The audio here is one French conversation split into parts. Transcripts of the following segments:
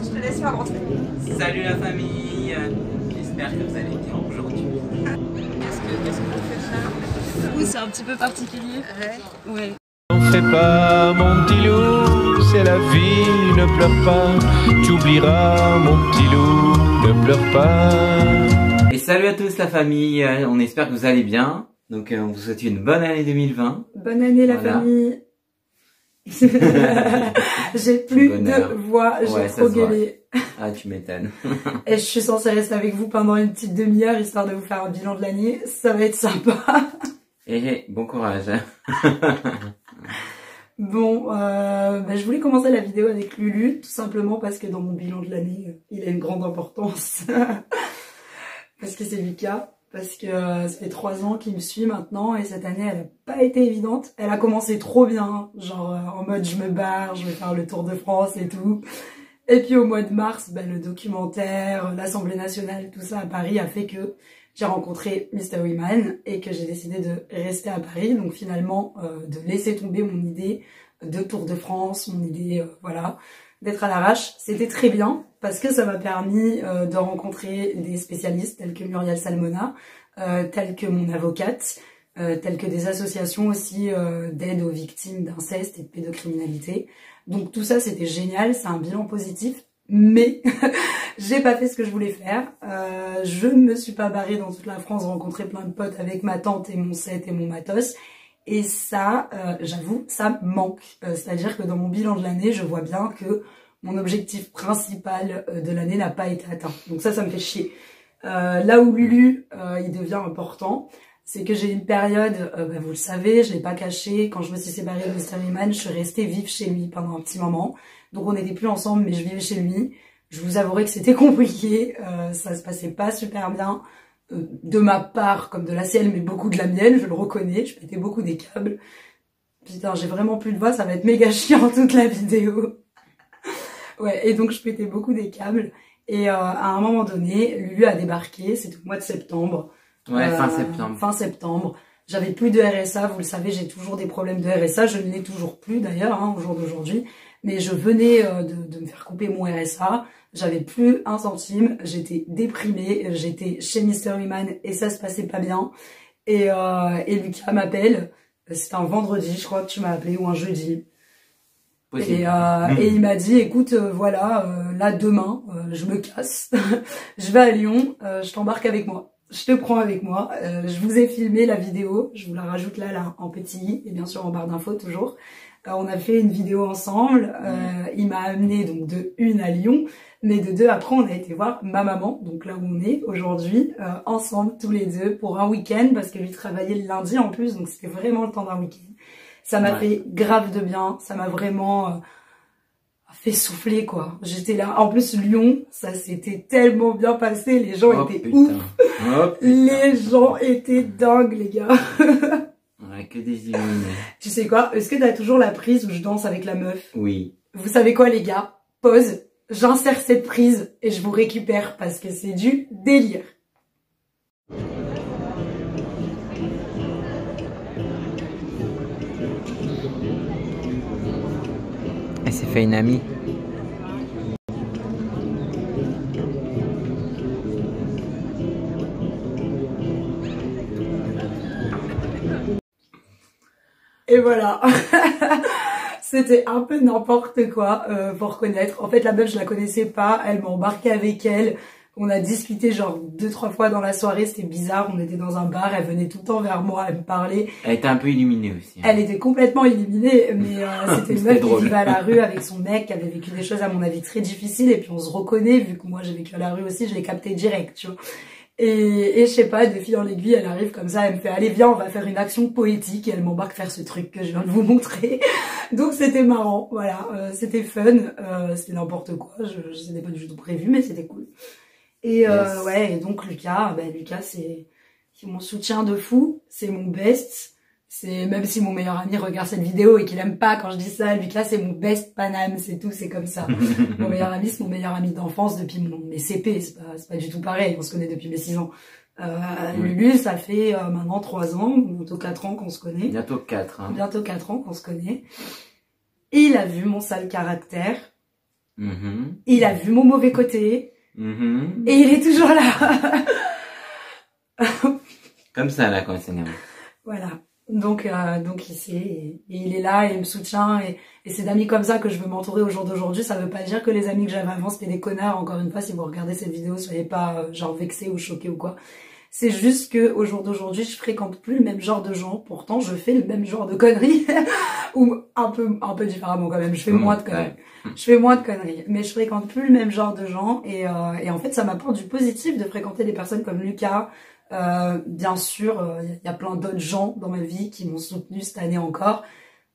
je te laisse faire rentrer. Salut la famille, j'espère que vous allez bien aujourd'hui. Qu'est-ce que vous faites ça? Oui, c'est un petit peu particulier. Ouais. N'en fais pas mon petit loup, c'est la vie, ne pleure pas, tu oublieras mon petit loup, ne pleure pas. Et salut à tous la famille, on espère que vous allez bien. Donc on vous souhaite une bonne année 2020. Bonne année la famille. J'ai plus de voix, j'ai trop gueulé. Ah, tu m'étonnes. Et je suis censée rester avec vous pendant une petite demi-heure histoire de vous faire un bilan de l'année. Ça va être sympa. Et bon courage. Bon, je voulais commencer la vidéo avec Lulu, tout simplement parce que dans mon bilan de l'année, il a une grande importance. Parce que c'est Lucas. Parce que ça fait 3 ans qu'il me suit maintenant et cette année elle a pas été évidente. Elle a commencé trop bien, genre en mode je me barre, je vais faire le tour de France et tout. Et puis au mois de mars, le documentaire, l'Assemblée nationale, tout ça à Paris a fait que j'ai rencontré Mystery Man et que j'ai décidé de rester à Paris. Donc finalement de laisser tomber mon idée de Tour de France, mon idée voilà, d'être à l'arrache. C'était très bien parce que ça m'a permis de rencontrer des spécialistes tels que Muriel Salmona, tels que mon avocate, tels que des associations aussi d'aide aux victimes d'inceste et de pédocriminalité. Donc tout ça c'était génial, c'est un bilan positif, mais j'ai pas fait ce que je voulais faire. Je me suis pas barrée dans toute la France rencontrer plein de potes avec ma tante et mon set et mon matos. Et ça, j'avoue, ça me manque. C'est-à-dire que dans mon bilan de l'année, je vois bien que mon objectif principal de l'année n'a pas été atteint. Donc ça me fait chier. Là où Lulu, il devient important, c'est que j'ai une période, vous le savez, je l'ai pas caché, quand je me suis séparée de Mystery Man, je suis restée vivre chez lui pendant un petit moment. Donc on n'était plus ensemble, mais je vivais chez lui. Je vous avouerai que c'était compliqué, ça se passait pas super bien. De ma part comme de la sienne, mais beaucoup de la mienne, je le reconnais, je pétais beaucoup des câbles. Putain, j'ai vraiment plus de voix, ça va être méga chiant toute la vidéo. Ouais, et donc je pétais beaucoup des câbles. Et à un moment donné, Lulu a débarqué, c'était au mois de septembre. Ouais, fin septembre. Fin septembre. J'avais plus de RSA, vous le savez, j'ai toujours des problèmes de RSA, je ne l'ai toujours plus d'ailleurs, au jour d'aujourd'hui. Mais je venais de me faire couper mon RSA, j'avais plus un centime, j'étais déprimée, j'étais chez Mystery Man et ça se passait pas bien. Et Lucas m'appelle, c'était un vendredi, je crois que tu m'as appelé, ou un jeudi. Et il m'a dit, écoute, voilà, là demain, je me casse, je vais à Lyon, je t'embarque avec moi. Je te prends avec moi, je vous ai filmé la vidéo, je vous la rajoute là en petit, et bien sûr en barre d'infos toujours. On a fait une vidéo ensemble, il m'a amené donc de 1 à Lyon, mais de 2 après on a été voir ma maman, donc là où on est aujourd'hui, ensemble tous les deux pour un week-end, parce que lui travaillait le lundi en plus, donc c'était vraiment le temps d'un week-end. Ça m'a fait grave de bien, ça m'a vraiment fait souffler quoi. J'étais là, en plus Lyon, ça s'était tellement bien passé, les gens étaient ouf, les gens étaient dingues les gars. Ouais, que des illuminés. Tu sais quoi, est-ce que t'as toujours la prise où je danse avec la meuf? Oui. Vous savez quoi les gars? Pause, j'insère cette prise et je vous récupère parce que c'est du délire. Elle s'est fait une amie. Et voilà. C'était un peu n'importe quoi, faut reconnaître. En fait, la meuf, je la connaissais pas. Elle m'a embarqué avec elle. On a discuté genre 2-3 fois dans la soirée. C'était bizarre. On était dans un bar. Elle venait tout le temps vers moi. Elle me parlait. Elle était un peu illuminée aussi. Elle était complètement illuminée. Mais c'était une meuf qui vivait à la rue avec son mec, qui avait vécu des choses à mon avis très difficiles. Et puis on se reconnaît. Vu que moi j'ai vécu à la rue aussi, je l'ai capté direct, tu vois. Et je sais pas, de fil en aiguille, elle arrive comme ça, elle me fait allez viens on va faire une action poétique et elle m'embarque faire ce truc que je viens de vous montrer. Donc c'était marrant, voilà, c'était fun, c'était n'importe quoi, je n'étais pas du tout prévu mais c'était cool. Et ouais, et donc Lucas, Lucas c'est mon soutien de fou, c'est mon best. C'est même si mon meilleur ami regarde cette vidéo et qu'il aime pas quand je dis ça, Lucas c'est mon best Paname, c'est tout, c'est comme ça. Mon meilleur ami, c'est mon meilleur ami d'enfance depuis mes CP, c'est pas du tout pareil, on se connaît depuis mes 6 ans. Lulu, ça fait maintenant 3 ans, bientôt 4 ans qu'on se connaît. Bientôt 4. Hein. Bientôt 4 ans qu'on se connaît. Et il a vu mon sale caractère. Il a vu mon mauvais côté. Et il est toujours là. Comme ça, là, quand il s'énerve. Voilà. Donc il sait, et il est là, et il me soutient, et c'est d'amis comme ça que je veux m'entourer au jour d'aujourd'hui. Ça veut pas dire que les amis que j'avais avant, c'était des connards. Encore une fois, si vous regardez cette vidéo, soyez pas, genre, vexés ou choqués ou quoi. C'est juste que au jour d'aujourd'hui, je fréquente plus le même genre de gens. Pourtant, je fais le même genre de conneries. Ou un peu différemment quand même. Je fais moins de conneries. Je fais moins de conneries. Mais je fréquente plus le même genre de gens. Et en fait, ça m'apporte du positif de fréquenter des personnes comme Lucas. Bien sûr, y a plein d'autres gens dans ma vie qui m'ont soutenu cette année encore.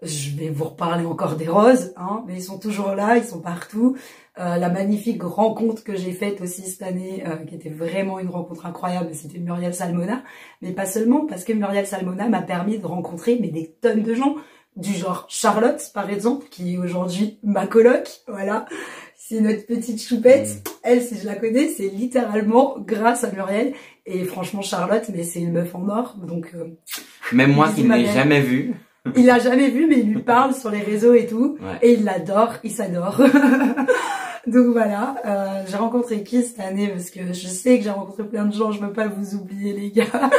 Je vais vous reparler encore des roses, hein, mais ils sont toujours là, ils sont partout. La magnifique rencontre que j'ai faite aussi cette année, qui était vraiment une rencontre incroyable, c'était Muriel Salmona. Mais pas seulement, parce que Muriel Salmona m'a permis de rencontrer des tonnes de gens, du genre Charlotte, par exemple, qui est aujourd'hui ma coloc, voilà. C'est notre petite choupette. Elle, si je la connais, c'est littéralement grâce à Muriel. Et franchement, Charlotte, mais c'est une meuf en or, donc... Même moi qui ne l'ai jamais vue. Il l'a jamais vue, mais il lui parle sur les réseaux et tout. Ouais. Et il l'adore, il s'adore. Donc voilà, j'ai rencontré qui cette année? Parce que je sais que j'ai rencontré plein de gens, je veux pas vous oublier les gars.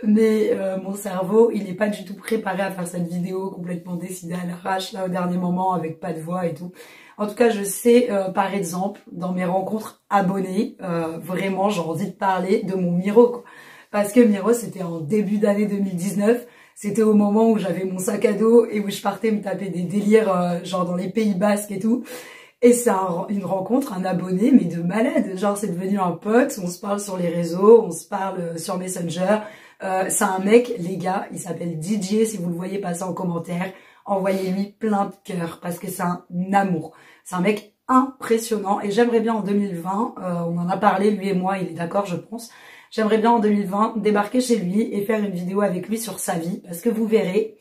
Mais mon cerveau, il n'est pas du tout préparé à faire cette vidéo complètement décidée à l'arrache, là, au dernier moment, avec pas de voix et tout. En tout cas, je sais, par exemple, dans mes rencontres abonnées, vraiment, j'ai envie de parler de mon Miro, quoi. Parce que Miro, c'était en début d'année 2019. C'était au moment où j'avais mon sac à dos et où je partais me taper des délires, genre dans les Pays Basques et tout. Et c'est une rencontre, un abonné, mais de malade. Genre, c'est devenu un pote, on se parle sur les réseaux, on se parle sur Messenger. C'est un mec, les gars, il s'appelle DJ, si vous le voyez passer en commentaire. Envoyez-lui plein de cœurs parce que c'est un amour. C'est un mec impressionnant et j'aimerais bien en 2020, on en a parlé lui et moi, il est d'accord je pense, j'aimerais bien en 2020 débarquer chez lui et faire une vidéo avec lui sur sa vie parce que vous verrez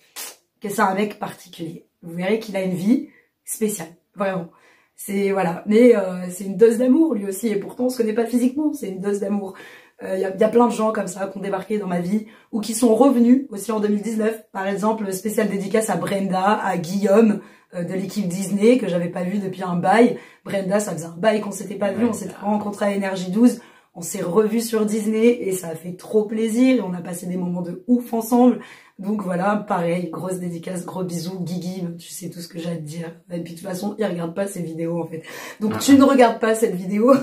que c'est un mec particulier. Vous verrez qu'il a une vie spéciale, vraiment. C'est voilà, mais c'est une dose d'amour lui aussi et pourtant on se connaît pas physiquement, c'est une dose d'amour. Il y a plein de gens comme ça qui ont débarqué dans ma vie ou qui sont revenus aussi en 2019. Par exemple, spécial dédicace à Brenda, à Guillaume de l'équipe Disney que j'avais pas vu depuis un bail. Brenda, ça faisait un bail qu'on s'était pas vu, on s'était rencontrés à Énergie 12, on s'est revus sur Disney et ça a fait trop plaisir et on a passé des moments de ouf ensemble. Donc voilà, pareil, grosse dédicace, gros bisous, Guigui, tu sais tout ce que j'ai à te dire. Et puis de toute façon, il regarde pas ces vidéos en fait. Donc tu ne regardes pas cette vidéo.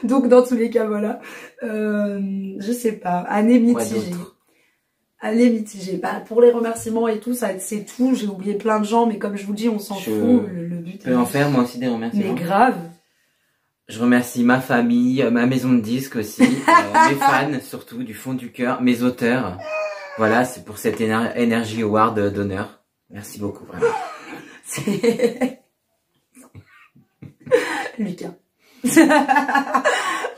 Donc dans tous les cas, voilà. Je sais pas, année mitigée. Année mitigée. Bah, pour les remerciements et tout, ça c'est tout. J'ai oublié plein de gens, mais comme je vous dis, on s'en fout. Le but peux en faire moi aussi des remerciements. Mais grave. Je remercie ma famille, ma maison de disques aussi, mes fans surtout, du fond du cœur, mes auteurs. Voilà, c'est pour cette Energy Award d'honneur. Merci beaucoup, vraiment. Lucas.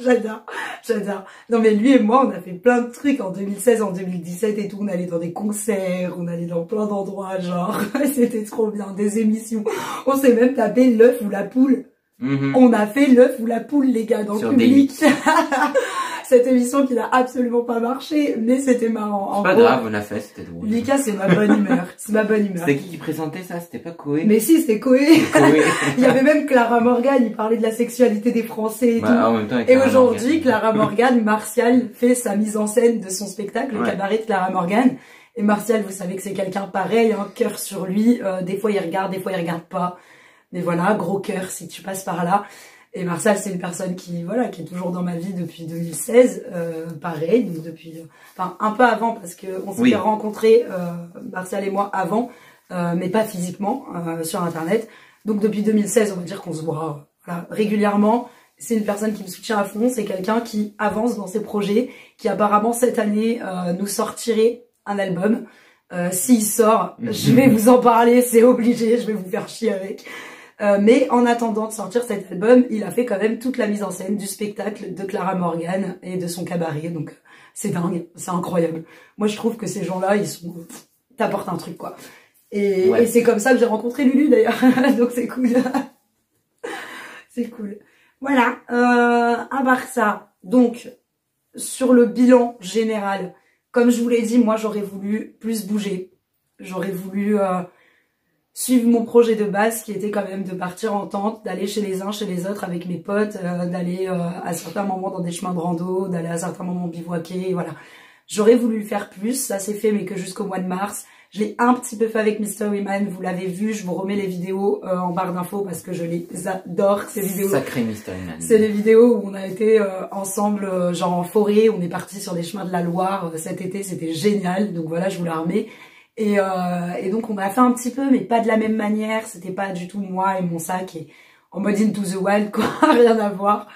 J'adore, j'adore. Non mais lui et moi, on a fait plein de trucs en 2016, en 2017 et tout. On allait dans des concerts, on allait dans plein d'endroits, genre, c'était trop bien, des émissions. On s'est même tapé l'œuf ou la poule. On a fait l'œuf ou la poule, les gars, dans le public. Cette émission qui n'a absolument pas marché, mais c'était marrant. C'est pas grave, on l'a fait, c'était drôle. Lucas, c'est ma bonne humeur. C'est ma bonne humeur. C'était qui présentait ça? C'était pas Koé? Mais si, c'était Koé. Il y avait même Clara Morgan, il parlait de la sexualité des Français et tout. En même temps, et aujourd'hui, Clara Morgan, Martial fait sa mise en scène de son spectacle, le cabaret de Clara Morgan. Et Martial, vous savez que c'est quelqu'un pareil, un cœur sur lui. Des fois, il regarde pas. Mais voilà, gros cœur si tu passes par là. Et Martial, c'est une personne qui, voilà, qui est toujours dans ma vie depuis 2016, pareil, donc depuis, enfin, un peu avant, parce que on s'était rencontrés, Martial et moi, avant, mais pas physiquement, sur Internet. Donc, depuis 2016, on va dire qu'on se voit, voilà, régulièrement. C'est une personne qui me soutient à fond, c'est quelqu'un qui avance dans ses projets, qui apparemment, cette année, nous sortirait un album. S'il sort, je vais vous en parler, c'est obligé, je vais vous faire chier avec. Mais en attendant de sortir cet album, il a fait quand même toute la mise en scène du spectacle de Clara Morgan et de son cabaret. Donc c'est dingue, c'est incroyable. Moi je trouve que ces gens-là, ils sont... t'apportent un truc quoi. Et c'est comme ça que j'ai rencontré Lulu d'ailleurs. Donc c'est cool. C'est cool. Voilà, à part ça, donc sur le bilan général, comme je vous l'ai dit, moi j'aurais voulu plus bouger. J'aurais voulu... suivre mon projet de base qui était quand même de partir en tente, d'aller chez les uns, chez les autres avec mes potes, d'aller à certains moments dans des chemins de rando, d'aller à certains moments bivouaquer, voilà. J'aurais voulu faire plus, ça s'est fait mais que jusqu'au mois de mars. Je l'ai un petit peu fait avec Mystery Man, vous l'avez vu, je vous remets les vidéos en barre d'infos parce que je les adore, ces vidéos. Sacré Mystery Man. C'est les vidéos où on a été ensemble, genre en forêt, on est parti sur les chemins de la Loire cet été, c'était génial, donc voilà, je vous la remets. Et donc on a fait un petit peu, mais pas de la même manière, c'était pas du tout moi et mon sac, et en mode Into the Wild, quoi, rien à voir.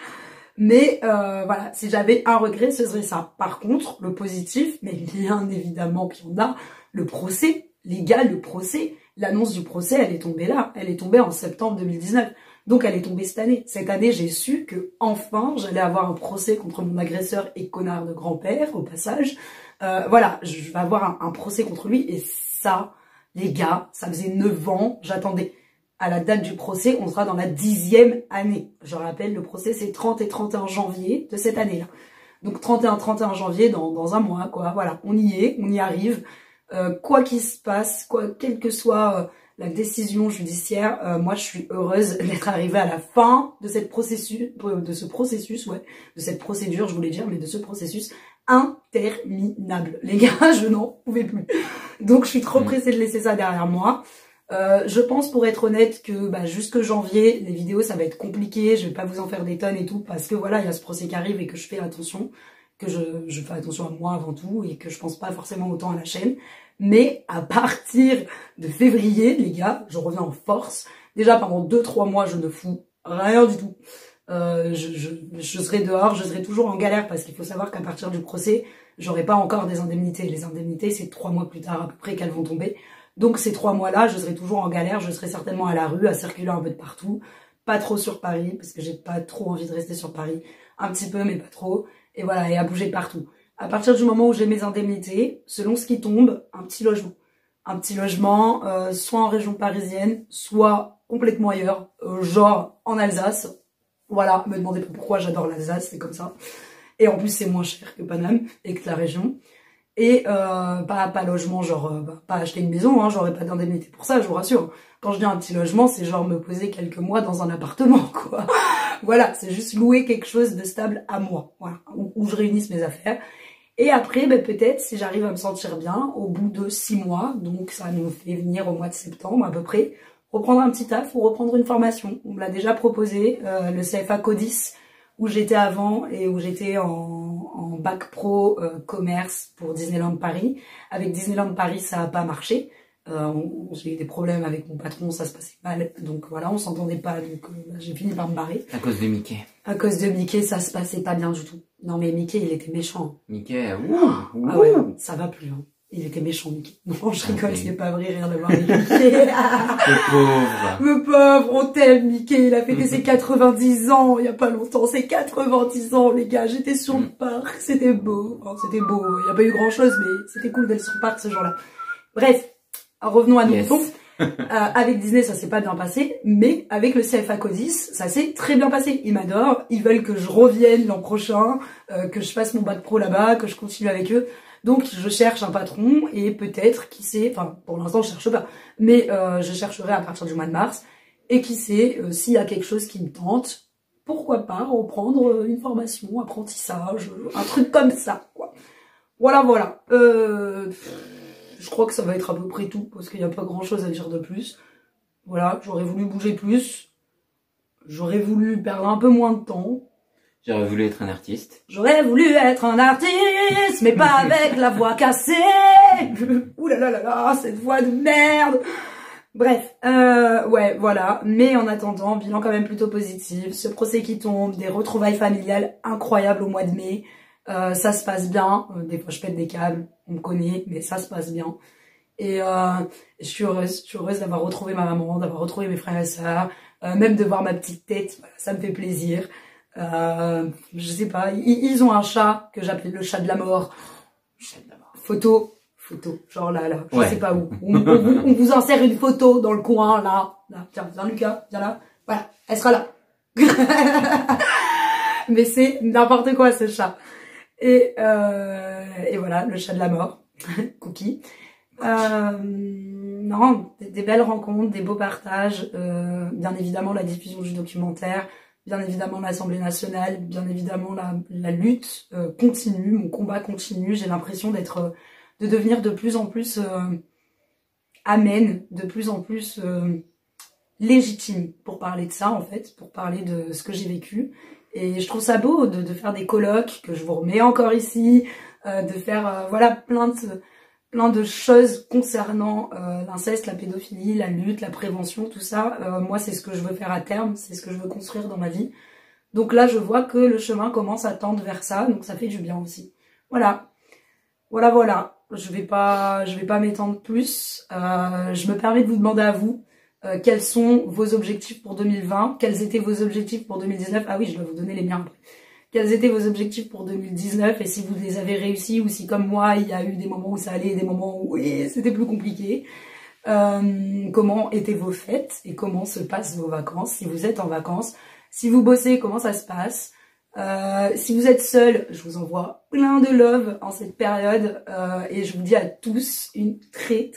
Mais voilà, si j'avais un regret, ce serait ça. Par contre, le positif, mais bien évidemment qu'il y en a, le procès, les gars, le procès, l'annonce du procès, elle est tombée là. Elle est tombée en septembre 2019. Donc elle est tombée cette année. Cette année, j'ai su que enfin, j'allais avoir un procès contre mon agresseur et connard de grand-père, au passage. Voilà, je vais avoir un procès contre lui. Et ça, les gars, ça faisait 9 ans, j'attendais. À la date du procès, on sera dans la 10e année. Je rappelle, le procès, c'est 30 et 31 janvier de cette année-là. Donc 31 janvier dans un mois, quoi. Voilà, on y est, on y arrive. Quoi qu'il se passe, quelle que soit la décision judiciaire, moi je suis heureuse d'être arrivée à la fin de cette de ce procédure, je voulais dire, mais de ce processus interminable. Les gars, je n'en pouvais plus. Donc je suis trop pressée de laisser ça derrière moi. Je pense, pour être honnête, que jusque janvier, les vidéos ça va être compliqué, je vais pas vous en faire des tonnes et tout, parce que voilà, il y a ce procès qui arrive et que je fais attention, que je fais attention à moi avant tout, et que je pense pas forcément autant à la chaîne. Mais à partir de février, les gars, je reviens en force. Déjà pendant 2-3 mois, je ne fous rien du tout. Je serai dehors, je serai toujours en galère, parce qu'il faut savoir qu'à partir du procès, j'aurai pas encore des indemnités. Les indemnités, c'est 3 mois plus tard à peu près qu'elles vont tomber. Donc ces 3 mois-là, je serai toujours en galère, je serai certainement à la rue, à circuler un peu de partout. Pas trop sur Paris, parce que j'ai pas trop envie de rester sur Paris. Un petit peu, mais pas trop. Et voilà, et à bouger partout. À partir du moment où j'ai mes indemnités, selon ce qui tombe, un petit logement. Un petit logement, soit en région parisienne, soit complètement ailleurs, genre en Alsace. Voilà, me demandez pas pourquoi, j'adore l'Alsace, c'est comme ça. Et en plus, c'est moins cher que Paname et que la région. Et pas logement, genre pas acheter une maison, hein, j'aurais pas d'indemnité pour ça, je vous rassure. Quand je dis un petit logement, c'est genre me poser quelques mois dans un appartement, quoi. Voilà, c'est juste louer quelque chose de stable à moi, voilà, où je réunisse mes affaires. Et après, peut-être, si j'arrive à me sentir bien, au bout de 6 mois, donc ça nous fait venir au mois de septembre à peu près, reprendre un petit taf ou reprendre une formation. On me l'a déjà proposé, le CFA Codis, où j'étais avant et où j'étais en bac pro commerce pour Disneyland Paris. Avec Disneyland Paris, ça n'a pas marché. J'ai eu des problèmes avec mon patron, ça se passait mal. Donc voilà, on s'entendait pas, donc j'ai fini par me barrer. À cause de Mickey. À cause de Mickey, ça se passait pas bien du tout. Non mais Mickey, il était méchant. Mickey, Ah ouais, ça va plus. Hein. Il était méchant, Mickey. Non, je rigole, c'est pas vrai, rien à voir avec Mickey. Le pauvre. Le pauvre, on t'aime, Mickey. Il a fêté ses 90 ans, il y a pas longtemps. C'est 90 ans, les gars. J'étais sur le parc, c'était beau. Enfin, c'était beau. Il y a pas eu grand chose, mais c'était cool d'être sur le parc ce jour-là. Bref, revenons à nos moutons. Avec Disney, ça s'est pas bien passé, mais avec le CFA Codis, ça s'est très bien passé. Ils m'adorent, ils veulent que je revienne l'an prochain, que je fasse mon bac pro là-bas, que je continue avec eux. Donc je cherche un patron et peut-être, qui sait, enfin pour l'instant je cherche pas, mais je chercherai à partir du mois de mars. Et qui sait, s'il y a quelque chose qui me tente, pourquoi pas reprendre une formation, apprentissage, un truc comme ça, quoi. Voilà, voilà. Je crois que ça va être à peu près tout, parce qu'il n'y a pas grand chose à dire de plus. Voilà, j'aurais voulu bouger plus. J'aurais voulu perdre un peu moins de temps. J'aurais voulu être un artiste. J'aurais voulu être un artiste, mais pas avec la voix cassée. Ouh là là là là, cette voix de merde. Bref, ouais, voilà. Mais en attendant, bilan quand même plutôt positif. Ce procès qui tombe, des retrouvailles familiales incroyables au mois de mai. Ça se passe bien. Des fois, je pète des câbles. On me connaît, mais ça se passe bien. Et je suis heureuse d'avoir retrouvé ma maman, d'avoir retrouvé mes frères et sœurs, même de voir ma petite tête. Voilà, ça me fait plaisir. Je sais pas, ils ont un chat que j'appelle le chat de la mort. Chat de la mort. Photo, genre là, je sais pas où. On vous insère une photo dans le coin, là. Tiens, viens Lucas, viens là. Voilà, elle sera là. Mais c'est n'importe quoi ce chat. Et voilà, le chat de la mort, Cookie. Non, des belles rencontres, des beaux partages, bien évidemment la diffusion du documentaire, bien évidemment l'Assemblée nationale, bien évidemment la lutte continue, mon combat continue. J'ai l'impression de devenir de plus en plus amène, de plus en plus légitime pour parler de ça en fait, pour parler de ce que j'ai vécu. Et je trouve ça beau de faire des colloques, que je vous remets encore ici, de faire voilà plein de choses concernant l'inceste, la pédophilie, la lutte, la prévention, tout ça. Moi, c'est ce que je veux faire à terme, c'est ce que je veux construire dans ma vie. Donc là, je vois que le chemin commence à tendre vers ça, donc ça fait du bien aussi. Voilà. Voilà. Je vais pas m'étendre plus. Je me permets de vous demander à vous quels sont vos objectifs pour 2020, quels étaient vos objectifs pour 2019. Ah oui, je dois vous donner les miens après. Quels étaient vos objectifs pour 2019 et si vous les avez réussis ou si comme moi il y a eu des moments où ça allait et des moments où c'était plus compliqué. Comment étaient vos fêtes et comment se passent vos vacances, si vous êtes en vacances, si vous bossez, comment ça se passe. Si vous êtes seul, je vous envoie plein de love en cette période et je vous dis à tous une très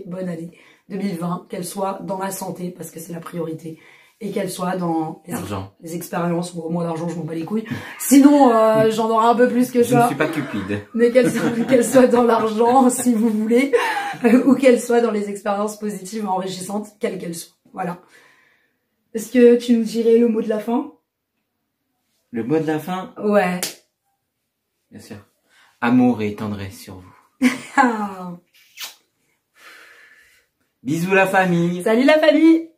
bonne année 2020, qu'elle soit dans la santé parce que c'est la priorité. Et qu'elle soit dans les expériences, ou au moins l'argent, je m'en bats les couilles. Sinon, j'en aurai un peu plus que ça. Je ne suis pas cupide. Mais qu'elle soit dans l'argent, si vous voulez, ou qu'elle soit dans les expériences positives, enrichissantes, quelles qu'elles soient. Voilà. Est-ce que tu nous dirais le mot de la fin? Le mot de la fin? Ouais. Bien sûr. Amour et tendresse sur vous. Ah. Bisous la famille. Salut la famille!